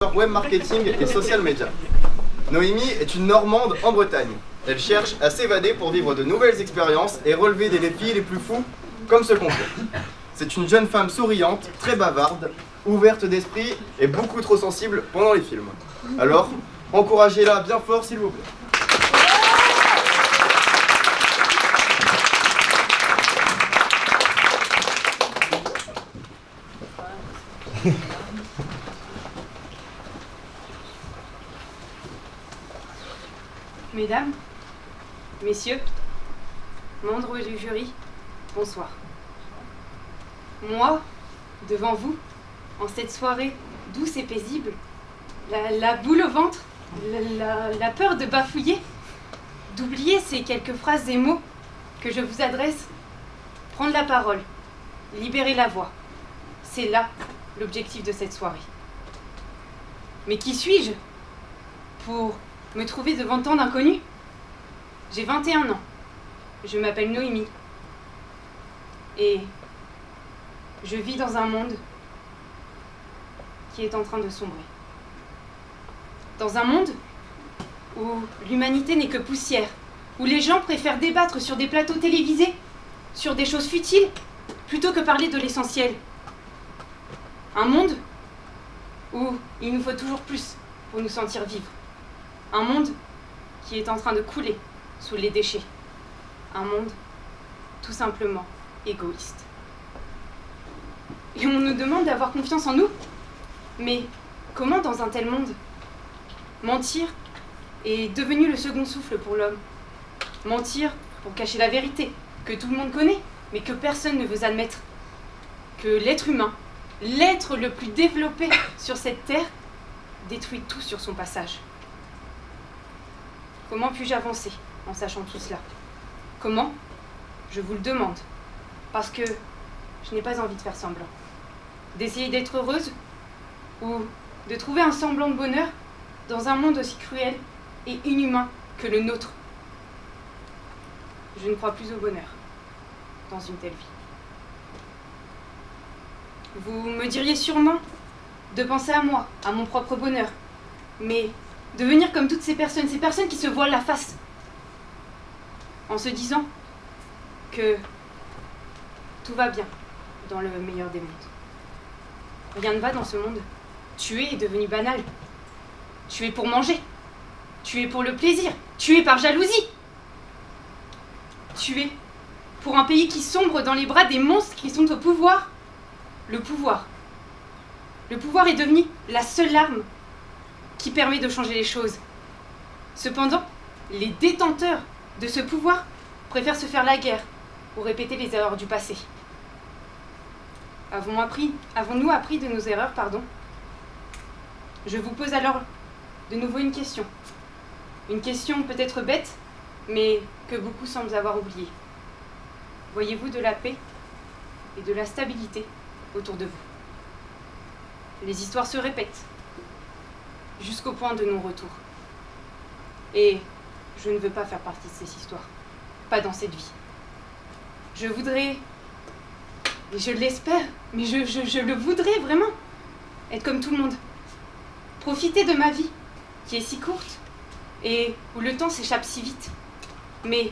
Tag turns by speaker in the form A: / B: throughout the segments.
A: ingénieure web marketing et social media. Noémie est une Normande en Bretagne. Elle cherche à s'évader pour vivre de nouvelles expériences et relever des défis les plus fous comme ce concours. C'est une jeune femme souriante, très bavarde, ouverte d'esprit et beaucoup trop sensible pendant les films. Alors, encouragez-la bien fort s'il vous plaît.
B: Mesdames, messieurs, membres du jury, bonsoir. Moi, devant vous, en cette soirée douce et paisible, la boule au ventre, la peur de bafouiller, d'oublier ces quelques phrases et mots que je vous adresse, prendre la parole, libérer la voix. C'est là l'objectif de cette soirée. Mais qui suis-je pour me trouver devant tant d'inconnus? J'ai 21 ans. Je m'appelle Noémie. Et je vis dans un monde qui est en train de sombrer. Dans un monde où l'humanité n'est que poussière, où les gens préfèrent débattre sur des plateaux télévisés, sur des choses futiles, plutôt que parler de l'essentiel. Un monde où il nous faut toujours plus pour nous sentir vivre. Un monde qui est en train de couler sous les déchets. Un monde tout simplement égoïste. Et on nous demande d'avoir confiance en nous. Mais comment dans un tel monde? Mentir est devenu le second souffle pour l'homme. Mentir pour cacher la vérité, que tout le monde connaît, mais que personne ne veut admettre. Que l'être humain, l'être le plus développé sur cette terre, détruit tout sur son passage. Comment puis-je avancer en sachant tout cela? Comment? Je vous le demande. Parce que je n'ai pas envie de faire semblant. D'essayer d'être heureuse ou de trouver un semblant de bonheur dans un monde aussi cruel et inhumain que le nôtre. Je ne crois plus au bonheur dans une telle vie. Vous me diriez sûrement de penser à moi, à mon propre bonheur, mais devenir comme toutes ces personnes qui se voilent la face, en se disant que tout va bien dans le meilleur des mondes. Rien ne va dans ce monde. Tuer est devenu banal. Tuer pour manger. Tuer pour le plaisir. Tuer par jalousie. Tuer pour un pays qui sombre dans les bras des monstres qui sont au pouvoir. Le pouvoir. Le pouvoir est devenu la seule arme qui permet de changer les choses. Cependant, les détenteurs de ce pouvoir préfèrent se faire la guerre ou répéter les erreurs du passé. Avons-nous appris de nos erreurs, Je vous pose alors de nouveau une question. Une question peut-être bête, mais que beaucoup semblent avoir oubliée. Voyez-vous de la paix et de la stabilité autour de vous? Les histoires se répètent, jusqu'au point de non-retour. Et je ne veux pas faire partie de ces histoires. Pas dans cette vie. Je voudrais, et je l'espère, mais je le voudrais vraiment, être comme tout le monde. Profiter de ma vie, qui est si courte, et où le temps s'échappe si vite. Mais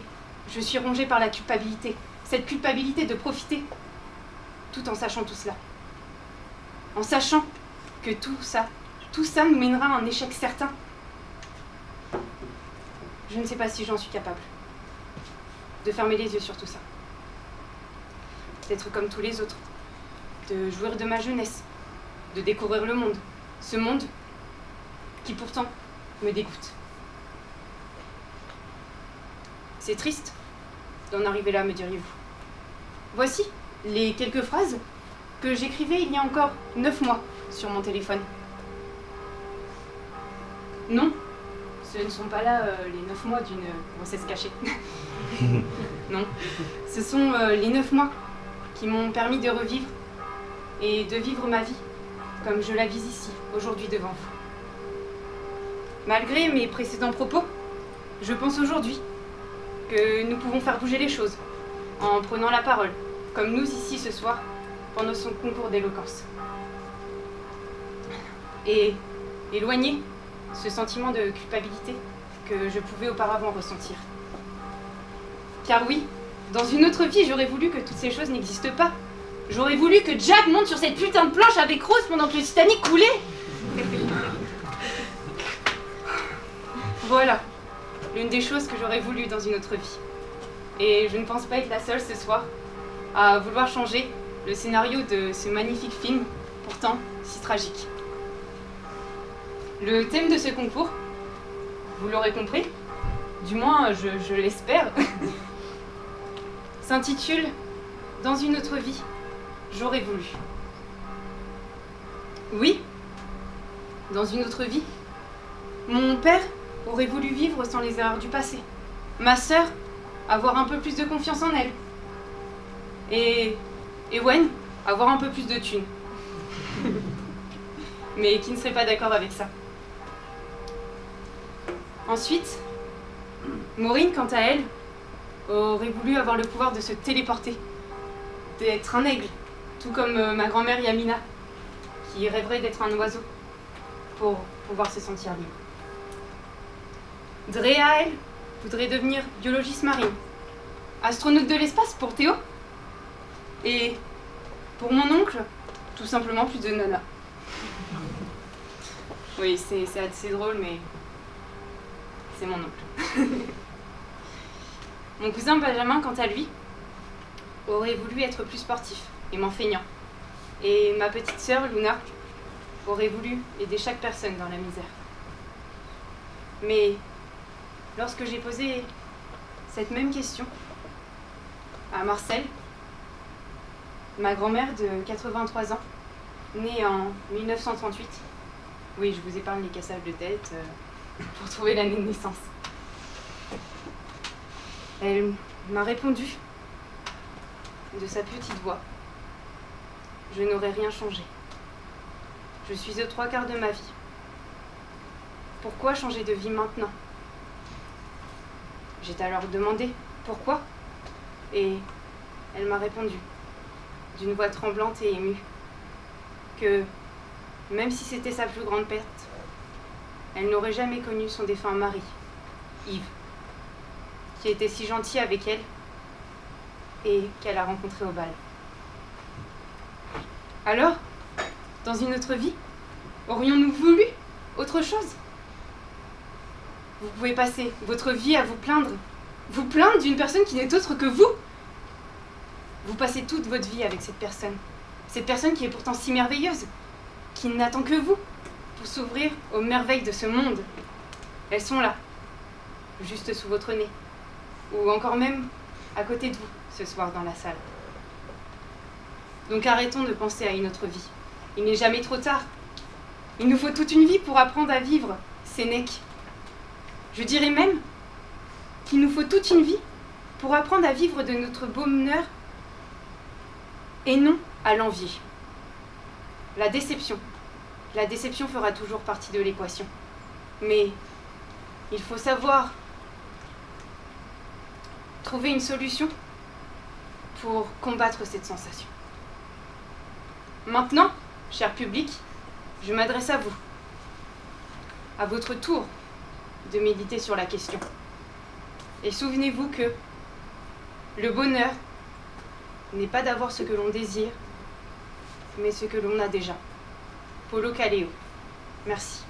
B: je suis rongée par la culpabilité, cette culpabilité de profiter, tout en sachant tout cela. En sachant que tout ça nous mènera à un échec certain. Je ne sais pas si j'en suis capable de fermer les yeux sur tout ça. D'être comme tous les autres, de jouir de ma jeunesse, de découvrir le monde, ce monde qui pourtant me dégoûte. C'est triste d'en arriver là, me diriez-vous. Voici les quelques phrases que j'écrivais il y a encore 9 mois sur mon téléphone. Non, ce ne sont pas là les 9 mois d'une grossesse cachée. Non, ce sont les 9 mois qui m'ont permis de revivre et de vivre ma vie comme je la vis ici, aujourd'hui devant vous. Malgré mes précédents propos, je pense aujourd'hui que nous pouvons faire bouger les choses en prenant la parole, comme nous ici ce soir, pendant son concours d'éloquence. Et éloigner ce sentiment de culpabilité que je pouvais auparavant ressentir. Car oui, dans une autre vie, j'aurais voulu que toutes ces choses n'existent pas. J'aurais voulu que Jack monte sur cette putain de planche avec Rose pendant que le Titanic coulait. Voilà, l'une des choses que j'aurais voulu dans une autre vie. Et je ne pense pas être la seule ce soir à vouloir changer le scénario de ce magnifique film, pourtant si tragique. Le thème de ce concours, vous l'aurez compris, du moins je l'espère, s'intitule « Dans une autre vie, j'aurais voulu ». Oui, dans une autre vie, mon père aurait voulu vivre sans les erreurs du passé. Ma sœur, avoir un peu plus de confiance en elle. Et Ewen, avoir un peu plus de thunes. Mais qui ne serait pas d'accord avec ça. Ensuite, Maureen, quant à elle, aurait voulu avoir le pouvoir de se téléporter, d'être un aigle, tout comme ma grand-mère Yamina, qui rêverait d'être un oiseau pour pouvoir se sentir libre. Drea, elle, voudrait devenir biologiste marine, astronaute de l'espace pour Théo, et pour mon oncle, tout simplement plus de nana. Oui, c'est assez drôle, mais c'est mon oncle. Mon cousin Benjamin, quant à lui, aurait voulu être plus sportif et moins feignant. Et ma petite sœur, Luna, aurait voulu aider chaque personne dans la misère. Mais lorsque j'ai posé cette même question à Marcel, ma grand-mère de 83 ans, née en 1938, oui, je vous épargne les cassages de tête pour trouver l'année de naissance. Elle m'a répondu de sa petite voix. Je n'aurais rien changé. Je suis aux 3/4 de ma vie. Pourquoi changer de vie maintenant? J'ai alors demandé pourquoi, et elle m'a répondu, d'une voix tremblante et émue, que même si c'était sa plus grande perte, elle n'aurait jamais connu son défunt mari, Yves, qui était si gentil avec elle et qu'elle a rencontré au bal. Alors, dans une autre vie, aurions-nous voulu autre chose? Vous pouvez passer votre vie à vous plaindre d'une personne qui n'est autre que vous. Vous passez toute votre vie avec cette personne qui est pourtant si merveilleuse, qui n'attend que vous pour s'ouvrir aux merveilles de ce monde. Elles sont là, juste sous votre nez, ou encore même à côté de vous ce soir dans la salle. Donc arrêtons de penser à une autre vie. Il n'est jamais trop tard. Il nous faut toute une vie pour apprendre à vivre, Sénèque. Je dirais même qu'il nous faut toute une vie pour apprendre à vivre de notre bonheur et non à l'envier. La déception fera toujours partie de l'équation. Mais il faut savoir trouver une solution pour combattre cette sensation. Maintenant, cher public, je m'adresse à vous. À votre tour de méditer sur la question. Et souvenez-vous que le bonheur n'est pas d'avoir ce que l'on désire, mais ce que l'on a déjà. Paulo Caleo. Merci.